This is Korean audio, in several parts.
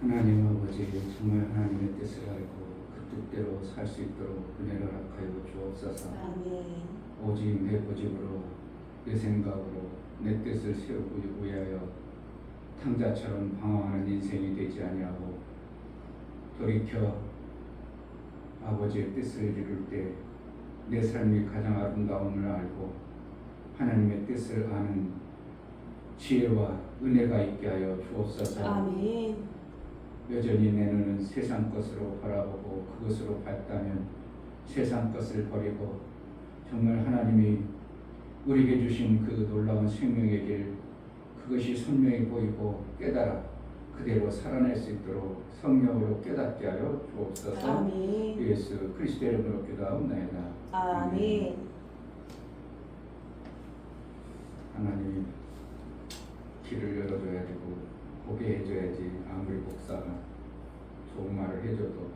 하나님 아버지, 정말 하나님의 뜻을 알고 그 뜻대로 살 수 있도록 은혜를 허락하여 주옵소서. 아멘. 오직 내 고집으로, 내 생각으로 내 뜻을 세우기 위하여 탕자처럼 방황하는 인생이 되지 아니하고 돌이켜 아버지의 뜻을 이룰 때 내 삶이 가장 아름다움을 알고 하나님의 뜻을 아는 지혜와 은혜가 있게 하여 주옵소서. 아멘. 여전히 내 눈은 세상 것으로 바라보고 그것으로 봤다면 세상 것을 버리고 정말 하나님이 우리에게 주신 그 놀라운 생명의 길, 그것이 선명히 보이고 깨달아 그대로 살아낼 수 있도록 성령으로 깨닫게 하여 주옵소서. 아멘. 예수 그리스도의 이름으로 기도하옵나이다. 아멘. 하나님이 길을 열어줘야 되고 보게 해줘야지. 아무리 목사가 좋은 말을 해줘도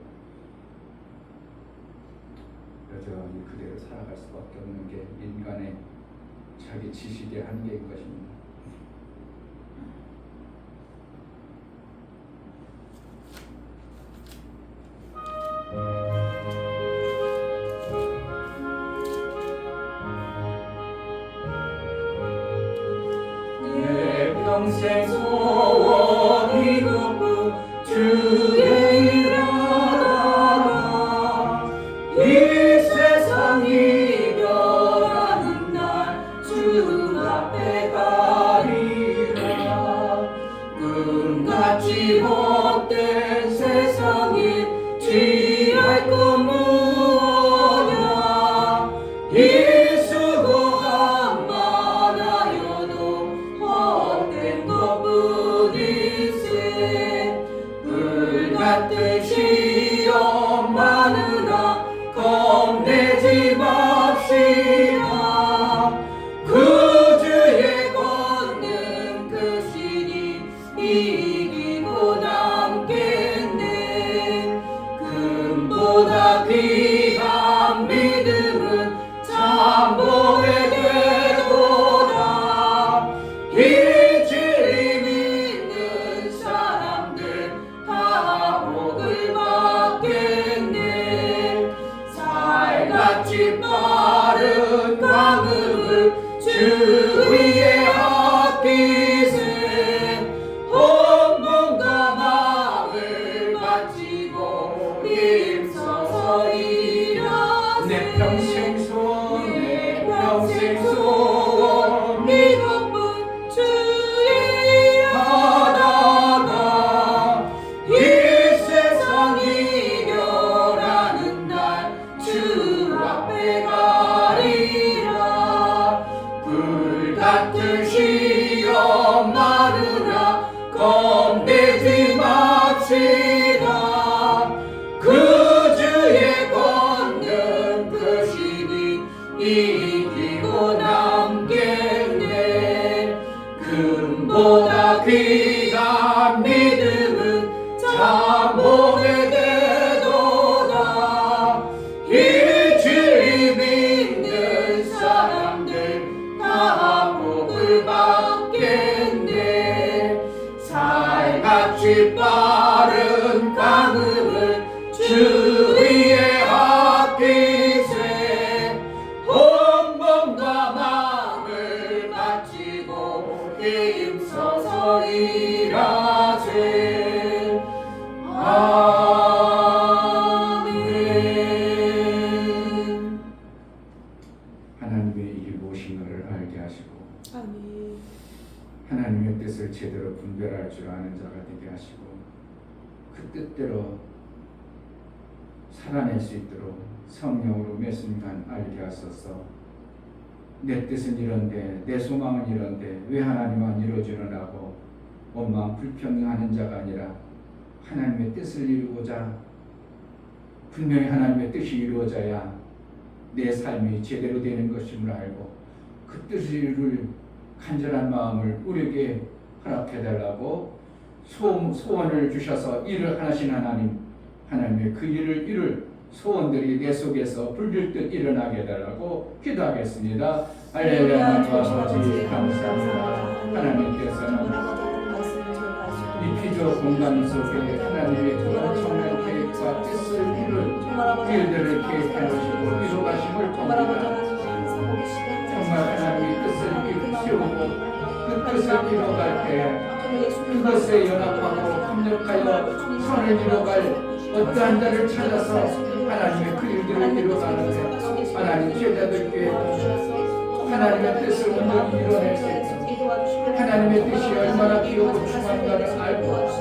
여전히 그대로 살아갈 수밖에 없는 게 인간의 자기 지식의 한계인 것입니다. 내 평생 소원이 그 주의 일하다가 이 세상 이별하는 날 주 앞에 가리라. 꿈같이 헛된 세상에 취할 것 무엇냐. 이 수고가 많아여도 헛된 것뿐일세. 불같은 시험 많으나 겁내지 맙시다. 그 주에 걷는 그 신이 이기고 남겠네. 금보다 귀한 믿음은 참 복의 되도다. 이 진리 믿는 사람들 다 복을 받겠네. 살같이 빠른 강음을 주 위에 아끼세. 온 몸과 마음을 바치고 힘써서 일하세. 내 평생 소원, 내 평생 소원 이것뿐 주의 일하다가 이 세상 이별하는 날 주 앞에 가리라. 불같은 시험 많으나 겁내지 맙시다. 그 주에 걷는 그 신이 이기고 남겠네. 금보다 귀한 믿음은 참 복의 되도다. 이 진리 믿는 사람들 다 복을 받겠네. 살같이 빠른 강음을 주 위에 아끼세. 온 몸과 마음을 바치고 힘써서 일하세. 아멘. 하나님의 일이 무엇인가를 알게 하시고 아멘. 하나님의 뜻을 제대로 분별할 줄 아는 자가 되게 하시고 그 뜻대로 살아낼 수 있도록 성령으로 매 순간 알게 하소서. 내 뜻은 이런데 내 소망은 이런데 왜 하나님만 이루어지느라고 원망 불평하는 자가 아니라 하나님의 뜻을 이루고자 분명히 하나님의 뜻이 이루어져야 내 삶이 제대로 되는 것임을 알고 그 뜻을 이룰 간절한 마음을 우리에게 허락해달라고 소원을 주셔서 일을 하시는 하나님의 그 일을 이룰 소원들이 내 속에서 불릴듯 일어나게 해달라고 기도하겠습니다. 할렐루야. 하나님 아버지 감사합니다. 하나님께서는 이 피조 저 공간 속에 하나님의 그 엄청난 계획과 뜻을 이룬 일들을 계획해 놓으시고 이루가심을 봅니다. 정말 하나님의 뜻을 세우고 그 뜻을 이뤄갈 때 그것에 연합하고 협력하여 선을 이뤄갈 어떠한 자를 찾아서 하나님의 그 일들을 이뤄가는데 하나님 제자들께 하나님의 뜻을 온전히 이뤄낼 수 있도록 하나님의 뜻이 얼마나 귀하고 중요한가를 알고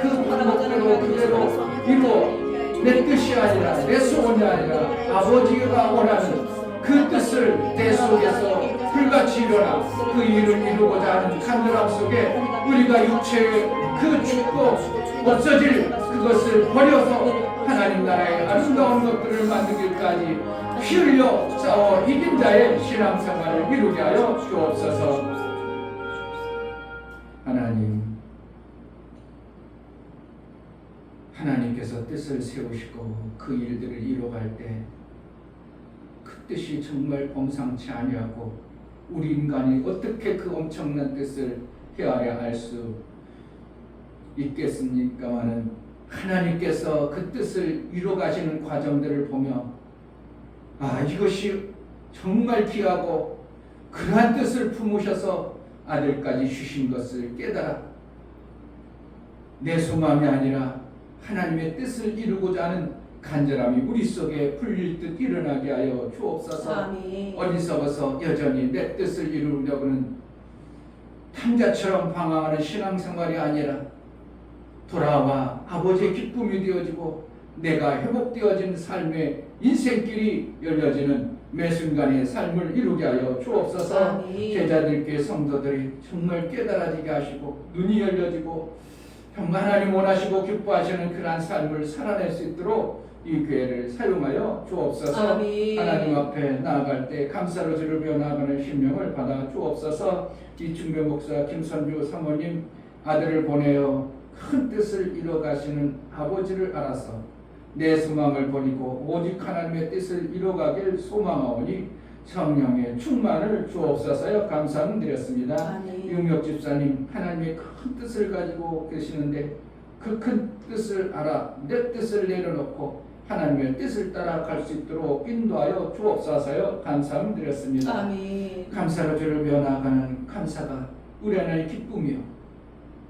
그 방법대로 그대로 이루어 내 뜻이 아니라 내 소원이 아니라 아버지가 원하는 그 뜻을 내 속에서 불같이 일어나 그 일을 이루고자 하는 간절함 속에 우리가 육체의 그 죽고 없어질 그것을 버려서 하나님 나라의 아름다운 것들을 만들기까지 피 흘려 싸워 이긴 자의 신앙생활을 이루게 하여 주옵소서. 하나님께서 뜻을 세우시고 그 일들을 이뤄갈 때 그 뜻이 정말 범상치 아니하고 우리 인간이 어떻게 그 엄청난 뜻을 헤아려 알 수 있겠습니까마는 하나님께서 그 뜻을 이뤄가시는 과정들을 보며 이것이 정말 귀하고 그러한 뜻을 품으셔서 아들까지 주신 것을 깨달아 내 소망이 아니라 하나님의 뜻을 이루고자 하는 간절함이 우리 속에 불릴 듯 일어나게 하여 주옵소서. 아멘. 어리석어서 여전히 내 뜻을 이루려고는 탕자처럼 방황하는 신앙생활이 아니라 돌아와 아버지의 기쁨이 되어지고 내가 회복되어진 삶의 인생길이 열려지는 매 순간의 삶을 이루게 하여 주옵소서. 아멘. 제자들께 성도들이 정말 깨달아지게 하시고 눈이 열려지고 정말 하나님 원하시고 기뻐하시는 그러한 삶을 살아낼 수 있도록 이 교회를 사용하여 주옵소서. 아멘. 하나님 앞에 나아갈 때 감사로 주를 배워 나아가는 심령을 받아 주옵소서. 이충배 목사, 김선주 사모님 아들을 보내어 큰 뜻을 이뤄가시는 아버지를 알아서 내 소망을 버리고 오직 하나님의 뜻을 이뤄가길 소망하오니 성령의 충만을 주옵소서요. 감사드렸습니다. 아멘. 유명 집사님 하나님의 큰 뜻을 가지고 계시는데 그 큰 뜻을 알아 내 뜻을 내려놓고 하나님의 뜻을 따라갈 수 있도록 인도하여 주옵소서요. 감사드렸습니다. 아멘. 감사로 주를 배워 나아가는 감사가 우리 하나님의 기쁨이요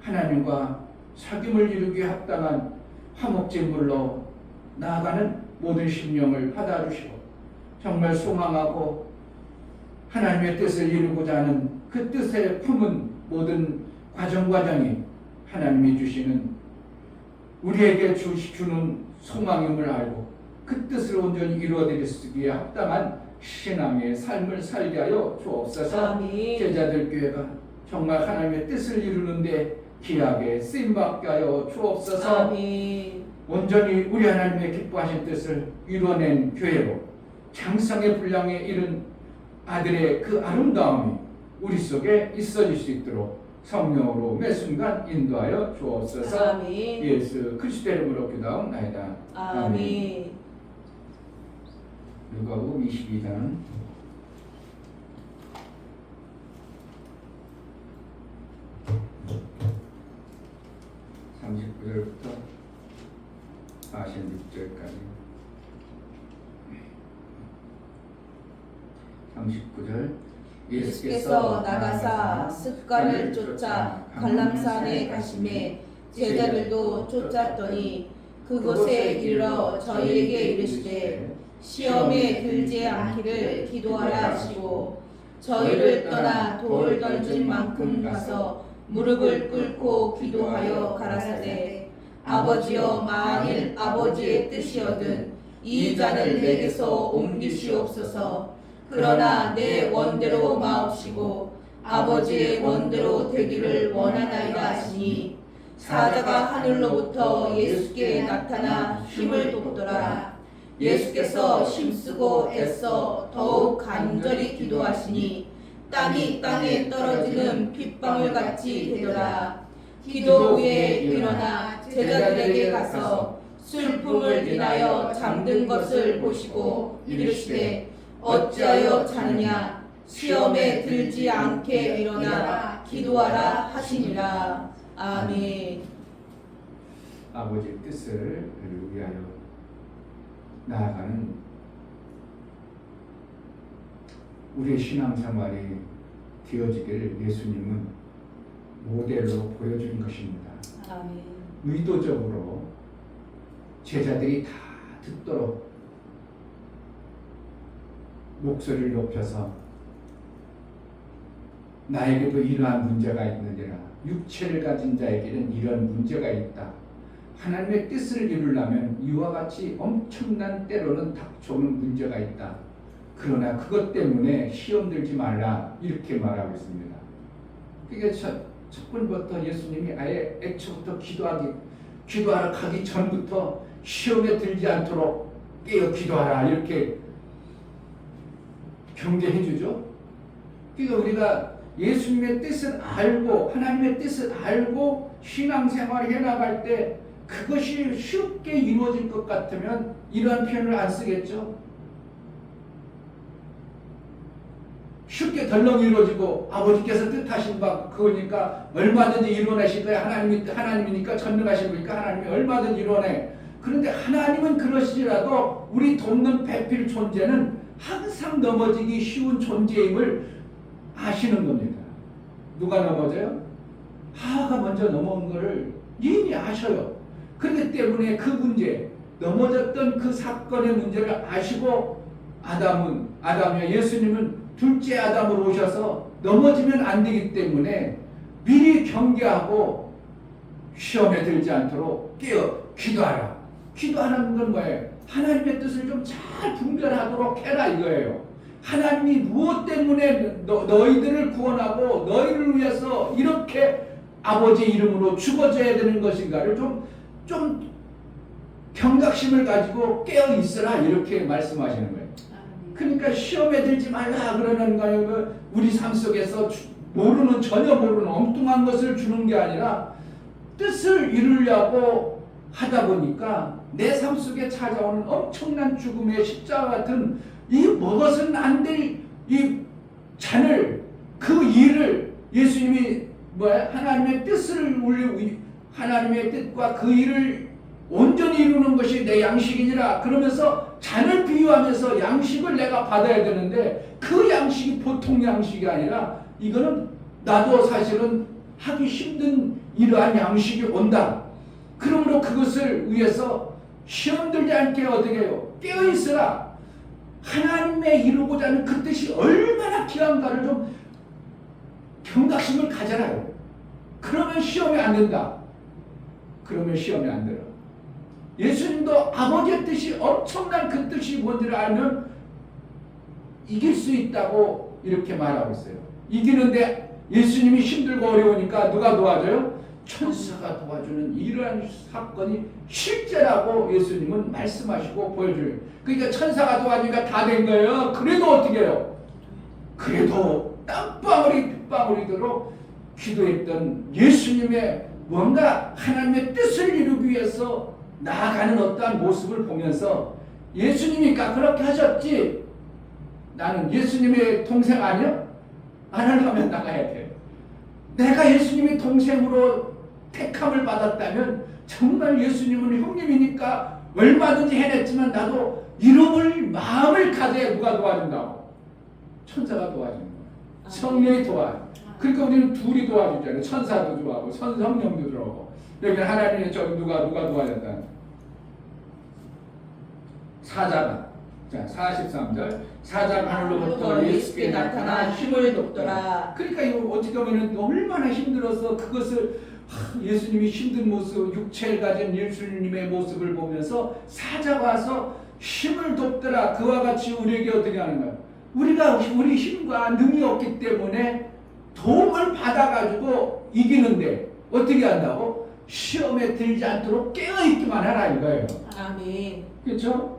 하나님과 사귐을 이루기에 합당한 화목제물로 나아가는 모든 심령을 받아주시고 정말 소망하고 하나님의 뜻을 이루고자 하는 그 뜻에 품은 모든 과정이 하나님이 주시는 우리에게 주는 소망임을 알고 그 뜻을 온전히 이루어드리기에 합당한 신앙의 삶을 살게 하여 주옵소서. 아멘. 제자들 교회가 정말 하나님의 뜻을 이루는데 귀하게 쓰임받게 하여 주옵소서. 아멘. 온전히 우리 하나님의 기뻐하신 뜻을 이뤄낸 교회로 장성의 분량에 이른 아들의 그 아름다움이 우리 속에 있어질 수 있도록 성령으로 매 순간 인도하여 주옵소서. 아멘. 예수 그리스도 이름으로 기도하옵나이다. 아멘. 누가복음 22장 39절부터 46절까지 39절 예수께서 나가사 습관을 쫓아 갈람산에 가시매 제자들도 쫓았더니 그곳에 이르러 저희에게 이르시되 시험에 들지 않기를 기도하라 하시고 저희를 떠나 돌 던진 만큼 가서 무릎을 꿇고 기도하여 가라사대 아버지여 만일 아버지의 뜻이거든 이 잔을 내게서 옮기시옵소서. 그러나 내 원대로 마옵시고 아버지의 원대로 되기를 원하나이다 하시니 사자가 하늘로부터 예수께 나타나 힘을 돋더라. 예수께서 힘쓰고 애써 더욱 간절히 기도하시니 땅이 땅에 떨어지는 빗방울 같이 되더라. 기도 후에 일어나 제자들에게 가서 슬픔을 인하여 잠든 것을 보시고 이르시되 어찌하여 자느냐 시험에 들지 않게 일어나 기도하라 하시니라. 아멘. 아버지의 뜻을 위하여 나아가는 우리의 신앙생활이 되어지기를 예수님은 모델로 보여준 것입니다. 아멘. 의도적으로 제자들이 다 듣도록 목소리를 높여서 나에게도 이러한 문제가 있느니라. 육체를 가진 자에게는 이런 문제가 있다. 하나님의 뜻을 이루려면 이와 같이 엄청난 때로는 닥쳐오는 문제가 있다. 그러나 그것 때문에 시험 들지 말라 이렇게 말하고 있습니다. 그게 첫 번부터 예수님이 아예 애초부터 기도하러 가기 전부터 시험에 들지 않도록 깨어 기도하라 이렇게 경계해 주죠. 그러니까 우리가 예수님의 뜻을 알고 하나님의 뜻을 알고 신앙생활을 해나갈 때 그것이 쉽게 이루어질 것 같으면 이러한 표현을 안 쓰겠죠. 쉽게 덜렁 이루어지고 아버지께서 뜻하신 바 그거니까 얼마든지 이루어내실 거야. 하나님이니까 전능하신 거니까 하나님이 얼마든지 이루어내. 그런데 하나님은 그러시더라도 우리 돕는 배필 존재는 항상 넘어지기 쉬운 존재임을 아시는 겁니다. 누가 넘어져요? 하와가 먼저 넘어온 것을 이미 아셔요. 그렇기 때문에 그 문제, 넘어졌던 그 사건의 문제를 아시고 아담이야 예수님은 둘째 아담으로 오셔서 넘어지면 안 되기 때문에 미리 경계하고 시험에 들지 않도록 깨어 기도하라. 기도하는 건 뭐예요? 하나님의 뜻을 좀 잘 분별하도록 해라 이거예요. 하나님이 무엇 때문에 너희들을 구원하고 너희를 위해서 이렇게 아버지 이름으로 죽어져야 되는 것인가를 좀 경각심을 가지고 깨어 있으라 이렇게 말씀하시는 거예요. 그러니까 시험에 들지 말라 그러는 거예요. 우리 삶 속에서 전혀 모르는 엉뚱한 것을 주는 게 아니라 뜻을 이루려고 하다 보니까 내 삶 속에 찾아오는 엄청난 죽음의 십자가 같은 이 먹어서는 안 될 이 잔을 그 일을 예수님이 하나님의 뜻을 하나님의 뜻과 그 일을 온전히 이루는 것이 내 양식이니라 그러면서 잔을 비유하면서 양식을 내가 받아야 되는데 그 양식이 보통 양식이 아니라 이거는 나도 사실은 하기 힘든 이러한 양식이 온다. 그러므로 그것을 위해서 시험 들지 않게 어떻게 해요? 깨어있으라. 하나님의 이루고자 하는 그 뜻이 얼마나 귀한가를 좀 경각심을 가져라요. 그러면 시험이 안 된다. 그러면 시험이 안 들어. 예수님도 아버지의 뜻이 엄청난 그 뜻이 뭔지를 알면 이길 수 있다고 이렇게 말하고 있어요. 이기는데 예수님이 힘들고 어려우니까 누가 도와줘요? 천사가 도와주는 이러한 사건이 실제라고 예수님은 말씀하시고 보여줘요. 그러니까 천사가 도와주니까 다 된 거예요. 그래도 어떻게 해요? 그래도 땀방울이 빗방울이도록 기도했던 예수님의 뭔가 하나님의 뜻을 이루기 위해서 나아가는 어떠한 모습을 보면서 예수님이니까 그렇게 하셨지 나는 예수님의 동생 아니야? 안 하려면 나가야 돼. 내가 예수님의 동생으로 택함을 받았다면 정말 예수님은 형님이니까 얼마든지 해냈지만 나도 이름을 마음을 가져야 누가 도와준다고? 천사가 도와주는 거야. 성령이 도와줘. 그러니까 우리는 둘이 도와주잖아요. 천사도 도와주고 성령도 들어오고 여기 하나님의 누가 도와줬다. 사자가 자 43절 사자가 하늘로부터 예수께 나타나 힘을 돕더라. 그러니까 이거 어떻게 보면 얼마나 힘들어서 그것을 예수님이 힘든 모습 육체를 가진 예수님의 모습을 보면서 사자가 와서 힘을 돕더라. 그와 같이 우리에게 어떻게 하는 거야? 우리 힘과 능이 없기 때문에 도움을 받아가지고 이기는데 어떻게 한다고? 시험에 들지 않도록 깨어있기만 하라 이거예요. 아멘. 그렇죠?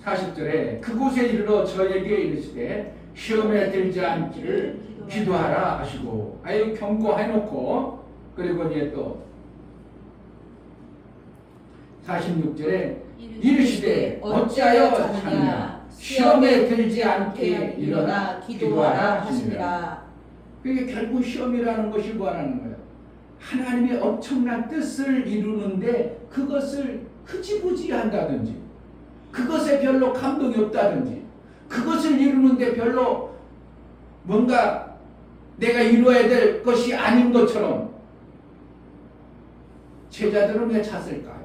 40절에 그곳에 이르러 저에게 이르시되 시험에 들지 않기를 기도하라 하시고 아예 경고해놓고 그리고 이제 또 46절에 이르시되 어찌하여 자느냐 시험에 들지 않게 일어나 기도하라 하시니라. 그게 결국 시험이라는 것이 뭐라는 거예요? 하나님의 엄청난 뜻을 이루는데 그것을 흐지부지 한다든지, 그것에 별로 감동이 없다든지, 그것을 이루는데 별로 뭔가 내가 이루어야 될 것이 아닌 것처럼 제자들은 왜 찼을까요?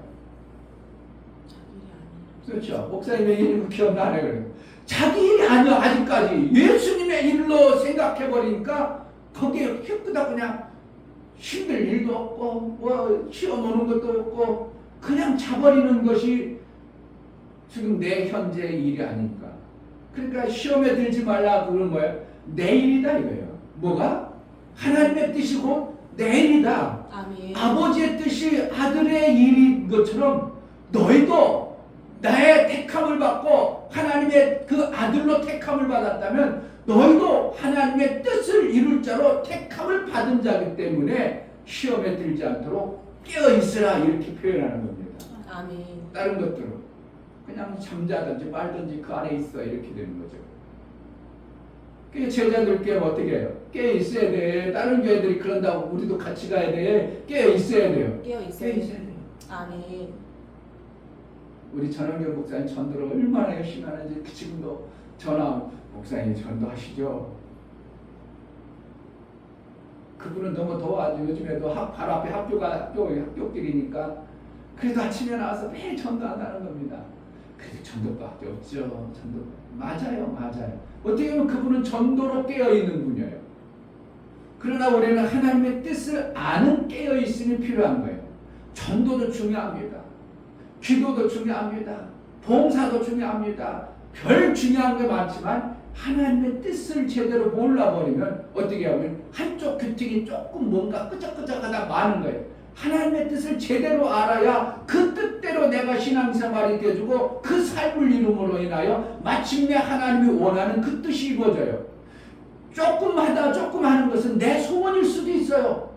그렇죠. 목사님의 일이 기억나네. 그래요. 자기 일이 아니야. 아직까지 예수님의 일로 생각해버리니까 거기에 휘끄다 그냥 힘들 일도 없고 뭐 시험 오는 것도 없고 그냥 자버리는 것이 지금 내 현재 일이 아닌가. 그러니까 시험에 들지 말라. 그건 뭐예요? 내일이다 이거예요. 뭐가? 하나님의 뜻이 곧 내일이다. 아멘. 아버지의 뜻이 아들의 일인 것처럼 너희도 나의 택함을 받고 하나님의 그 아들로 택함을 받았다면 너희도 하나님의 뜻을 이룰 자로 택함을 받은 자이기 때문에 시험에 들지 않도록 깨어있으라 이렇게 표현하는 겁니다. 아멘. 다른 것들은 그냥 잠자든지 말든지 그 안에 있어 이렇게 되는 거죠. 그 제자들께 어떻게 해요? 깨어있어야 돼. 다른 교회들이 그런다고 우리도 같이 가야 돼. 깨어있어야 돼요. 깨어있어야 돼요. 아멘. 우리 전원경 목사님 전도를 얼마나 열심히 하는지 지금도 전화 목사님 전도하시죠. 그분은 너무 더워가지고 요즘에도 바로 앞에 학교길이니까 그래도 아침에 나와서 매일 전도한다는 겁니다. 그래도 전도밖에 없죠. 전도 맞아요. 어떻게 보면 그분은 전도로 깨어있는 분이에요. 그러나 우리는 하나님의 뜻을 아는 깨어있음이 필요한 거예요. 전도도 중요합니다. 기도도 중요합니다. 봉사도 중요합니다. 별 중요한 게 많지만 하나님의 뜻을 제대로 몰라버리면 어떻게 하면 한쪽 규칙이 조금 뭔가 끄적끄적하다 마는 거예요. 하나님의 뜻을 제대로 알아야 그 뜻대로 내가 신앙생활이 되어주고 그 삶을 이룸으로 인하여 마침내 하나님이 원하는 그 뜻이 이루어져요. 조금 하는 것은 내 소원일 수도 있어요.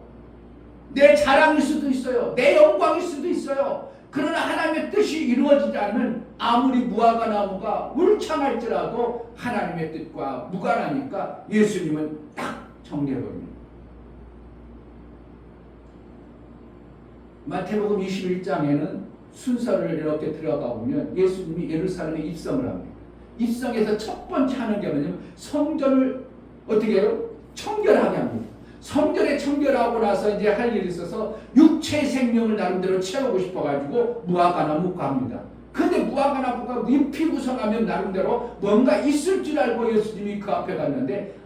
내 자랑일 수도 있어요. 내 영광일 수도 있어요. 그러나 하나님의 뜻이 이루어지지 않으면 아무리 무화과 나무가 울창할지라도 하나님의 뜻과 무관하니까 예수님은 딱 정리해버립니다. 마태복음 21장에는 순서를 이렇게 들어가 보면 예수님이 예루살렘에 입성을 합니다. 입성해서 첫 번째 하는 게 뭐냐면 성전을 어떻게 해요? 청결하게 합니다. 성전에 청결하고 나서 이제 할 일이 있어서 육체의 생명을 나름대로 채우고 싶어가지고 무화과나무가 합니다. 근데 무화과나무가 잎이 구성하면 나름대로 뭔가 있을 줄 알고 예수님이 그 앞에 갔는데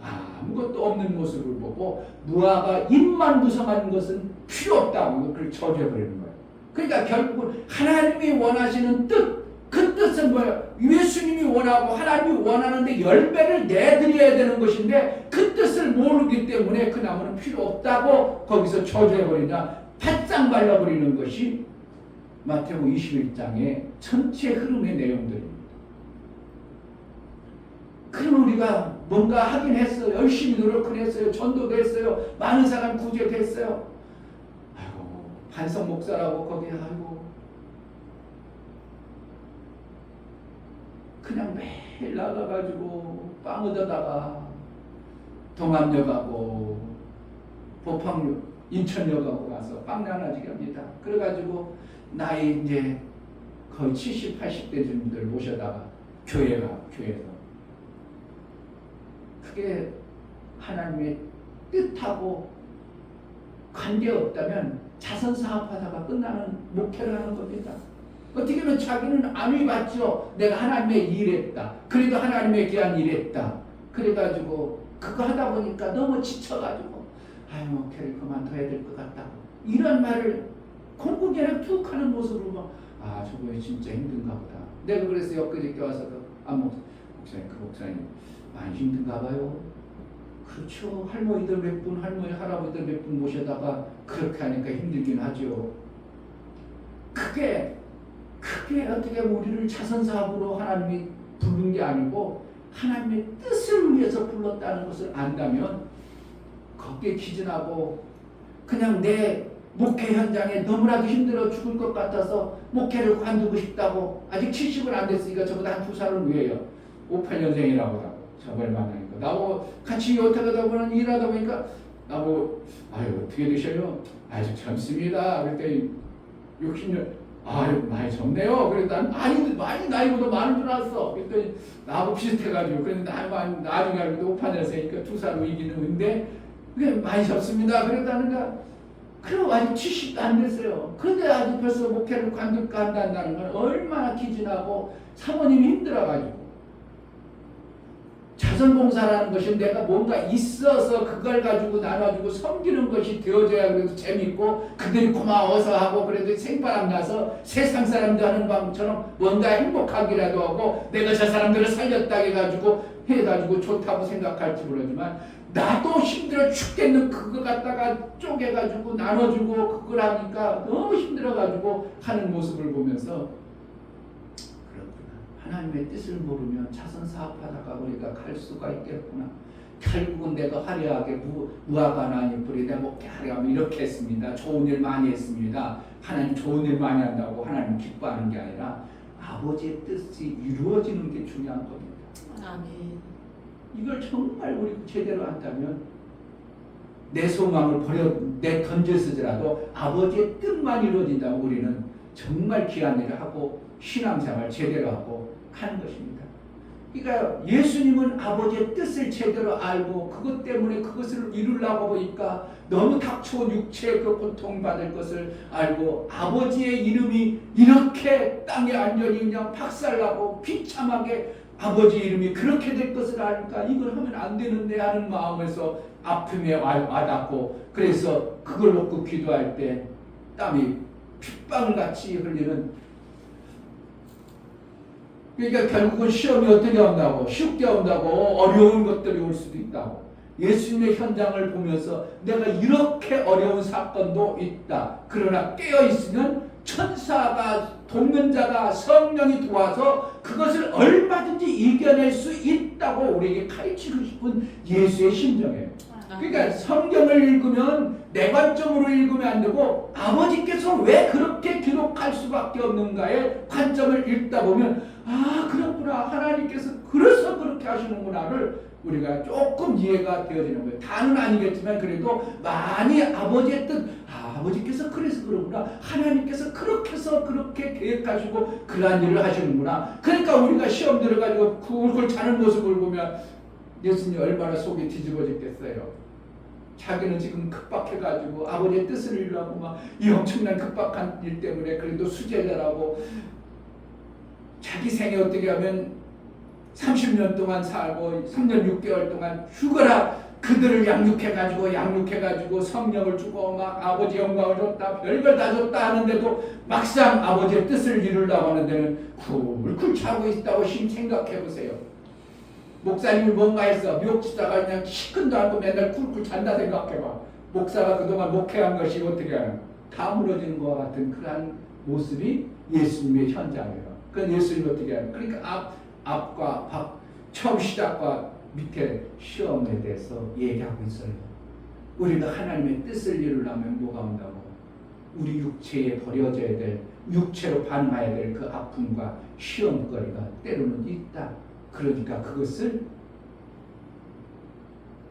아무것도 없는 모습을 보고 무화과 잎만 구성하는 것은 필요 없다고 그걸 저주해버리는 거예요. 그러니까 결국은 하나님이 원하시는 뜻, 그 뜻은 뭐예요? 예수님이 원하고 하나님이 원하는데 열매를 내드려야 되는 것인데 그 뜻을 모르기 때문에 그 나무는 필요 없다고 거기서 저주해버리냐 바짝 말라버리는 것이 마태복음 21장의 전체 흐름의 내용들입니다. 그럼 우리가 뭔가 하긴 했어요. 열심히 노력을 했어요. 전도도 했어요. 많은 사람 구제됐어요. 아이고 반석 목사라고 거기에 그냥 매일 나가가지고 빵 얻어다가 동암역 가고 보팡역 인천역 가고 가서 빵 나눠주게 합니다. 그래가지고 나이 이제 거의 70, 80대 분들 모셔다가 교회에서 그게 하나님의 뜻하고 관계없다면 자선사업하다가 끝나는 목회를 하는 겁니다. 어떻게 보면 자기는 안위 받죠. 내가 하나님의 일했다. 그래도 하나님의 귀한 일했다. 그래가지고 그거 하다 보니까 너무 지쳐가지고 목회를 그만둬야 될 것 같다고 이런 말을 공공연히 툭 하는 모습으로 막 저거 진짜 힘든가 보다. 내가 그래서 엊그저께 와서 목사님 그 목사님 많이 힘든가 봐요. 그렇죠. 할머니들 몇 분, 할아버지들 몇 분 모셔다가 그렇게 하니까 힘들긴 하죠. 그게 어떻게 우리를 자선사업으로 하나님이 부른 게 아니고 하나님의 뜻을 위해서 불렀다는 것을 안다면 거기에 기준하고 그냥 내 목회 현장에 너무나도 힘들어 죽을 것 같아서 목회를 관두고 싶다고 아직 70은 안 됐으니까 저보다 한 2살은 위에요. 58년생이라고 하고 저걸 만나니까 나하고 같이 어떻게 하다 보면 일하다 보니까 나보고 아유 어떻게 되셔요? 아주 젊습니다. 그랬더니 60년 아유 많이 젊네요. 그래서 난 많이 나이보다 많은 줄 알았어. 그랬더니 나하고 비슷해가지고 그런데 나중에 알고 58년생이니까 2살 위기는데 그게 많이 젊습니다. 그랬다는가. 그럼 아직 70도 안 됐어요. 그런데 아직 벌써 목회를 간다는 건 얼마나 기진하고 사모님이 힘들어가지고 자선봉사라는 것이 내가 뭔가 있어서 그걸 가지고 나눠주고 섬기는 것이 되어져야 그래도 재밌고 그들이 고마워서 하고 그래도 생바람 나서 세상 사람들 하는 방처럼 뭔가 행복하기라도 하고 내가 저 사람들을 살렸다 해가지고 좋다고 생각할지 모르지만 나도 힘들어 죽겠는 그거 갖다가 쪼개가지고 나눠주고 그걸 하니까 너무 힘들어가지고 하는 모습을 보면서 하나님의 뜻을 모르면 자선사업하다가 우리가 갈 수가 있겠구나. 결국은 내가 화려하게 무화과나니 뿌리되 목회하려면 이렇게 했습니다. 좋은 일 많이 했습니다. 하나님 좋은 일 많이 한다고 하나님 기뻐하는 게 아니라 아버지의 뜻이 이루어지는 게 중요한 겁니다. 아멘. 이걸 정말 우리 제대로 한다면 내 소망을 던져서라도 아버지의 뜻만 이루어진다면 우리는 정말 귀한 일을 하고 신앙생활 제대로 하고 하는 것입니다. 그러니까 예수님은 아버지의 뜻을 제대로 알고 그것 때문에 그것을 이루려고 보니까 너무 닥쳐온 육체의 그 고통받을 것을 알고 아버지의 이름이 이렇게 땅에 완전히 그냥 박살나고 비참하게 아버지 이름이 그렇게 될 것을 아니까 이걸 하면 안 되는데 하는 마음에서 아픔에 와닿고 그래서 그걸 놓고 기도할 때 땀이 핏방울 같이 흘리는 그러니까 결국은 시험이 어떻게 온다고 쉽게 온다고 어려운 것들이 올 수도 있다고 예수님의 현장을 보면서 내가 이렇게 어려운 사건도 있다. 그러나 깨어있으면 천사가 돕는 자가 성령이 도와서 그것을 얼마든지 이겨낼 수 있다고 우리에게 가르치고 싶은 예수의 심정이에요. 그러니까 성경을 읽으면 내 관점으로 읽으면 안 되고 아버지께서 왜 그렇게 기록할 수밖에 없는가의 관점을 읽다 보면 아 그렇구나 하나님께서 그래서 그렇게 하시는구나를 우리가 조금 이해가 되어지는 거예요. 다는 아니겠지만 그래도 많이 아버지의 뜻 아버지께서 그래서 그러구나 하나님께서 그렇게 해서 그렇게 계획하시고 그러한 일을 하시는구나. 그러니까 우리가 시험 들어가지고 굴굴 자는 모습을 보면 예수님이 얼마나 속이 뒤집어졌겠어요. 자기는 지금 급박해가지고 아버지의 뜻을 이루려고 막 이 엄청난 급박한 일 때문에 그래도 수제자라고 자기 생에 어떻게 하면 30년 동안 살고 3년 6개월 동안 죽어라 그들을 양육해가지고 성령을 주고 막 아버지 영광을 줬다 별걸 다 줬다 하는데도 막상 아버지의 뜻을 이루려고 하는 데는 굴굴 차고 있다고 생각해보세요. 목사님이 뭔가 했어. 미혹지다가 그냥 시큰도 않고 맨날 쿨쿨 잔다 생각해봐. 목사가 그동안 목회한 것이 어떻게 하는 다 무너지는 것 같은 그러한 모습이 예수님의 현장이에요. 그건 예수님이 어떻게 하는 그러니까 앞과 밖 처음 시작과 밑에 시험에 대해서 얘기하고 있어요. 우리가 하나님의 뜻을 이루려면 뭐가 온다고? 우리 육체에 버려져야 될 육체로 반응해야 될 그 아픔과 시험거리가 때로는 있다. 그러니까 그것을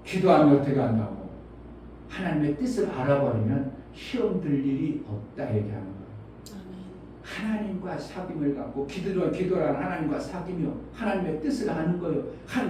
기도하면 어떻게 한다고? 하나님의 뜻을 알아버리면 시험 들 일이 없다 얘기하는 거예요. 하나님과 사귐을 갖고 기도라는 하나님과 사귐이요. 하나님의 뜻을 아는 거예요.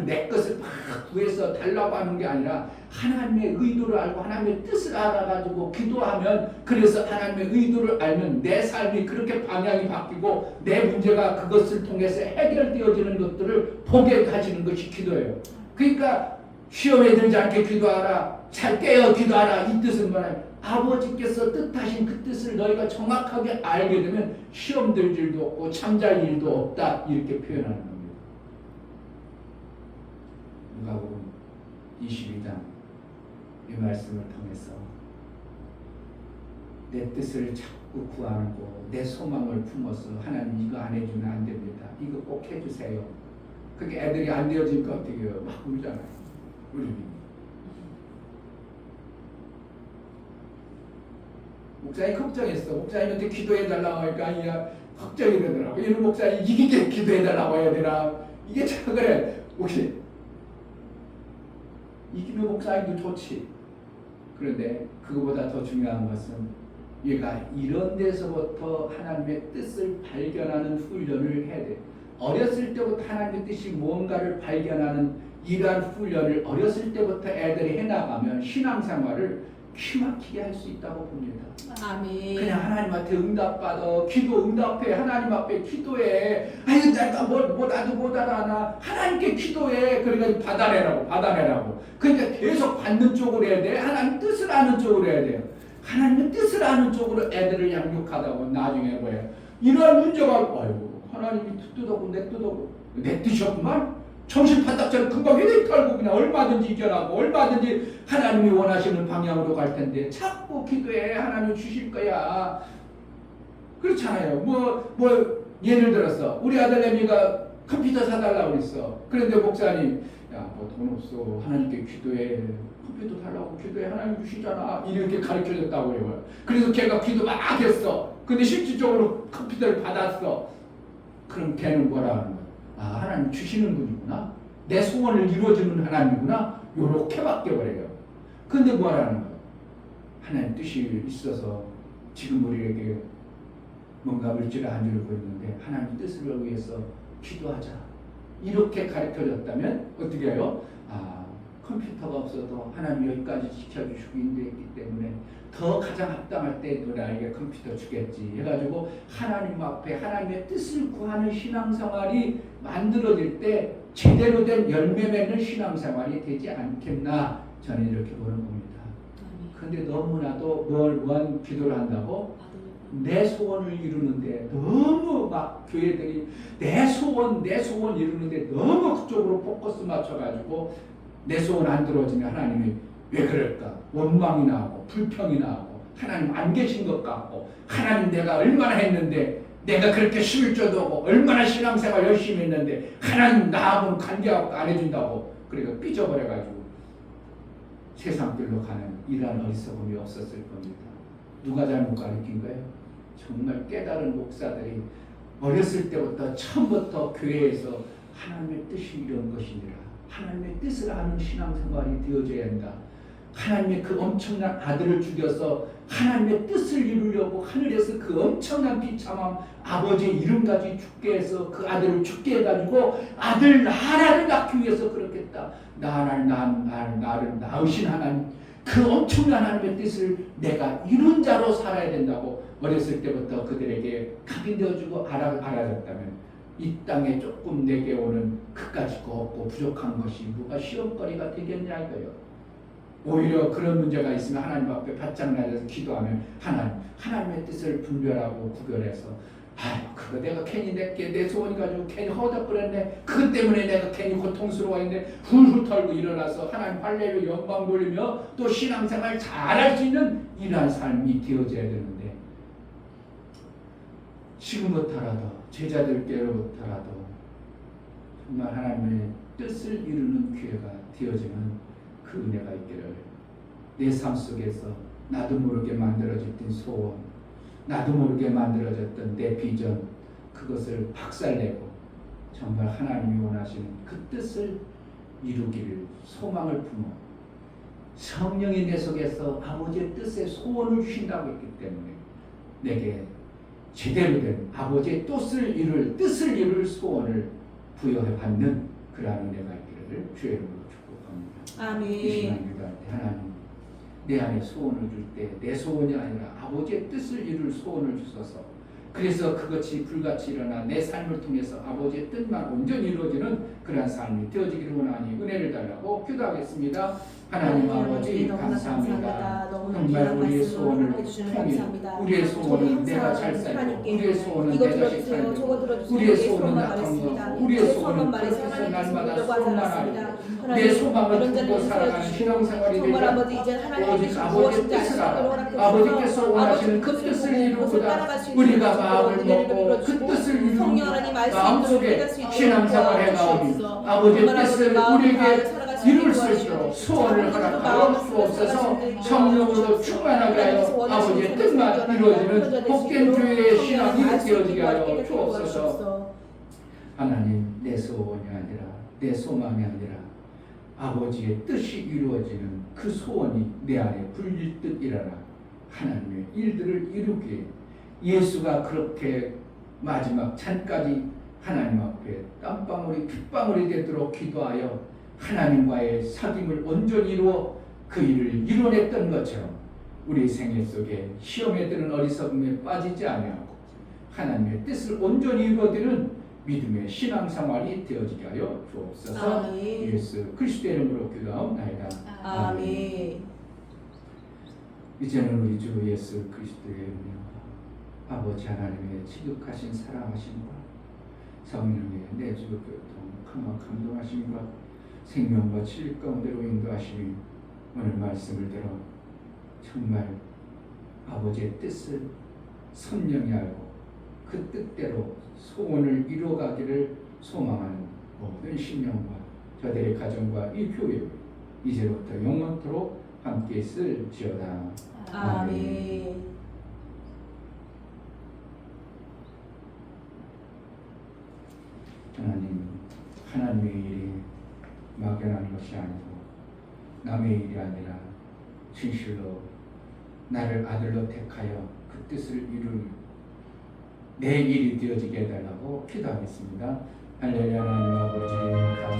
내 것을 막 구해서 달라고 하는 게 아니라 하나님의 의도를 알고 하나님의 뜻을 알아가지고 기도하면 그래서 하나님의 의도를 알면 내 삶이 그렇게 방향이 바뀌고 내 문제가 그것을 통해서 해결되어지는 것들을 보게 하시는 것이 기도예요. 그러니까 시험에 들지 않게 기도하라. 잘 깨어 기도하라. 이 뜻은 뭐냐? 아버지께서 뜻하신 그 뜻을 너희가 정확하게 알게 되면 시험 들 일도 없고 잠잘 일도 없다 이렇게 표현하는 겁니다. 누가복음 22장 이 말씀을 통해서 내 뜻을 자꾸 구하고 내 소망을 품어서 하나님 이거 안 해주면 안 됩니다. 이거 꼭 해주세요. 그게 애들이 안 되어지니까 어떻게 해요? 막 울잖아요. 우리 목사님 걱정했어. 목사님한테 기도해달라고 하니까 이야 걱정이 되더라고. 이런 목사님 이게 기도해달라고 해야 되나? 이게 참 그래. 혹시 이기면 목사님도 좋지. 그런데 그거보다 더 중요한 것은 얘가 이런 데서부터 하나님의 뜻을 발견하는 훈련을 해야 돼. 어렸을 때부터 하나님의 뜻이 뭔가를 발견하는 이러한 훈련을 어렸을 때부터 애들이 해나가면 신앙생활을 기막히게 할 수 있다고 봅니다. 아멘. 그냥 하나님한테 응답받아, 기도 응답해, 하나님 앞에 기도해. 아유 내가 나도 못 알아나. 하나님께 기도해. 그러니까 받아내라고. 그러니까 계속 받는 쪽으로 해야 돼. 하나님 뜻을 아는 쪽으로 해야 돼요. 하나님의 뜻을 아는 쪽으로 애들을 양육하다 보면 나중에 뭐예요? 이러한 문제가 아이고 하나님이 뜻도 없고 내 뜻도 없고 내 뜻이었구만. 정신 바닥처럼 금방 회색 털고 그냥 얼마든지 이겨나고 얼마든지 하나님이 원하시는 방향으로 갈 텐데 자꾸 기도해. 하나님 주실 거야. 그렇잖아요. 뭐 예를 들어서 우리 아들 애미가 컴퓨터 사달라고 그랬어. 그런데 목사님 야 뭐 돈 없어. 하나님께 기도해. 컴퓨터 달라고 기도해. 하나님 주시잖아. 이렇게 가르쳐줬다고 해요. 그래서 걔가 기도 막 했어. 근데 실질적으로 컴퓨터를 받았어. 그럼 걔는 뭐라 하는 거야? 아 하나님 주시는 분이구나. 내 소원을 이루어주는 하나님이구나. 요렇게 바뀌어버려요. 근데 뭐라는 거야? 하나님 뜻이 있어서 지금 우리에게 뭔가 물질을 안 주고 있는데 하나님 뜻을 위해서 기도하자. 이렇게 가르쳐줬다면 어떻게 해요? 아 컴퓨터가 없어도 하나님 여기까지 지켜주시고 인도했기 때문에 더 가장 합당할 때 너에게 컴퓨터 주겠지 해가지고 하나님 앞에 하나님의 뜻을 구하는 신앙생활이 만들어질 때 제대로 된 열매 맺는 신앙생활이 되지 않겠나 저는 이렇게 보는 겁니다. 그런데 너무나도 뭐한 기도를 한다고 내 소원을 이루는데 너무 막 교회들이 내 소원 이루는데 너무 그쪽으로 포커스 맞춰가지고 내 소원 안 들어지면 하나님이 왜 그럴까? 원망이 나고 불평이 나고 하나님 안 계신 것 같고 하나님 내가 얼마나 했는데 내가 그렇게 11조도 하고 얼마나 신앙생활 열심히 했는데 하나님 나하고는 관계하고 안 해준다고 그러니까 삐져버려가지고 세상길로 가는 이러한 어리석음이 없었을 겁니다. 누가 잘못 가르친 거예요? 정말 깨달은 목사들이 어렸을 때부터 처음부터 교회에서 하나님의 뜻이 이런 것이니라. 하나님의 뜻을 아는 신앙생활이 되어져야 한다. 하나님의 그 엄청난 아들을 죽여서 하나님의 뜻을 이루려고 하늘에서 그 엄청난 비참함 아버지의 이름까지 죽게 해서 그 아들을 죽게 해가지고 아들 나라를 낳기 위해서 그렇겠다. 나를 낳으신 하나님 그 엄청난 하나님의 뜻을 내가 이룬 자로 살아야 된다고 어렸을 때부터 그들에게 각인되어주고 알아졌다면 이 땅에 조금 내게 오는 그까짓 거 없고 부족한 것이 누가 시험거리가 되겠냐 이거예요. 오히려 그런 문제가 있으면 하나님 앞에 바짝 낮아서 기도하면 하나님의 뜻을 분별하고 구별해서 아유 그거 내가 괜히 내 소원이 가지고 괜히 허덕거렸네. 그것 때문에 내가 괜히 고통스러워했네. 훌훌 털고 일어나서 하나님 할례로 영광 돌리며 또 신앙생활 잘할 수 있는 이러한 삶이 되어져야 되는데 지금부터라도 제자들께로부터라도 정말 하나님의 뜻을 이루는 기회가 되어지는 그 은혜가 있기를 내 삶 속에서 나도 모르게 만들어졌던 소원 나도 모르게 만들어졌던 내 비전 그것을 박살내고 정말 하나님이 원하시는 그 뜻을 이루기를 소망을 품어 성령이 내 속에서 아버지의 뜻에 소원을 주신다고 했기 때문에 내게 제대로 된 아버지의 뜻을 이룰 소원을 부여해 받는 그러한 은혜가 있기를 주의 이름으로 축복합니다. 아멘. 이 시간 유다한테 하나님 내 안에 소원을 줄 때 내 소원이 아니라 아버지의 뜻을 이룰 소원을 주소서. 그래서 그것이 불같이 일어나 내 삶을 통해서 아버지의 뜻만 온전히 이루어지는 그러한 삶이 되어지기를 원하니 은혜를 달라고 기도하겠습니다. 하나님 아버지 감사합니다. 정말 우리의 소원을 통해 우리의 소원은 내가 잘 살고 우리의 소원은 내 자식 살고 우리의 소원은 낙한 거 우리의 소원은 그렇게 날마다 소원만하고 내 소망을 두고 살아가는 신앙생활이 되지 오직 아버지의 뜻을 알아 아버지께서 원하시는 그 뜻을 이루고자 우리가 마음을 먹고 그 뜻을 이루고 마음속에 신앙생활 해나오니 아버지의 뜻을 우리에게 이룰 수 있도록 소원을 허락하여 주옵소서. 성령으로 충만하게 하여 아버지의 뜻만 이루어지는 복된 교회의 신앙이 되어지게 하여 주옵소서. 하나님 내 소원이 아니라 내 소망이 아니라 아버지의 뜻이 이루어지는 그 소원이 내 안에 불릴듯 일어나 하나님의 일들을 이루기에 예수가 그렇게 마지막 찬까지 하나님 앞에 땀방울이 핏방울이 되도록 기도하여 하나님과의 사귐을 온전히 이루어 그 일을 이뤄냈던 것처럼 우리 생애 속에 시험에 드는 어리석음에 빠지지 아니하고 하나님의 뜻을 온전히 이루어드리는 믿음의 신앙생활이 되어지게 하여 주옵소서. 아멘. 예수 그리스도의 이름으로 기도하옵나이다. 아멘. 이제는 우리 주 예수 그리스도의 은혜와 아버지 하나님의 지극하신 사랑하심과 성령의 내주 교통 강화 감동하심과 생명과 진리 가운데로 인도하심이 오늘 말씀을 들어 정말 아버지의 뜻을 선명히 알고 그 뜻대로 소원을 이루어가기를 소망하는 모든 신령과 저들의 가정과 이 교회 이제부터 영원토록 함께 있을지어다. 아멘. 하나님의 일이 막연한 것이 아니고 남의 일이 아니라 진실로 나를 아들로 택하여 그 뜻을 이룰 내 일이 되어지게 해달라고 기도하겠습니다. 할렐루야. 하나님 아버지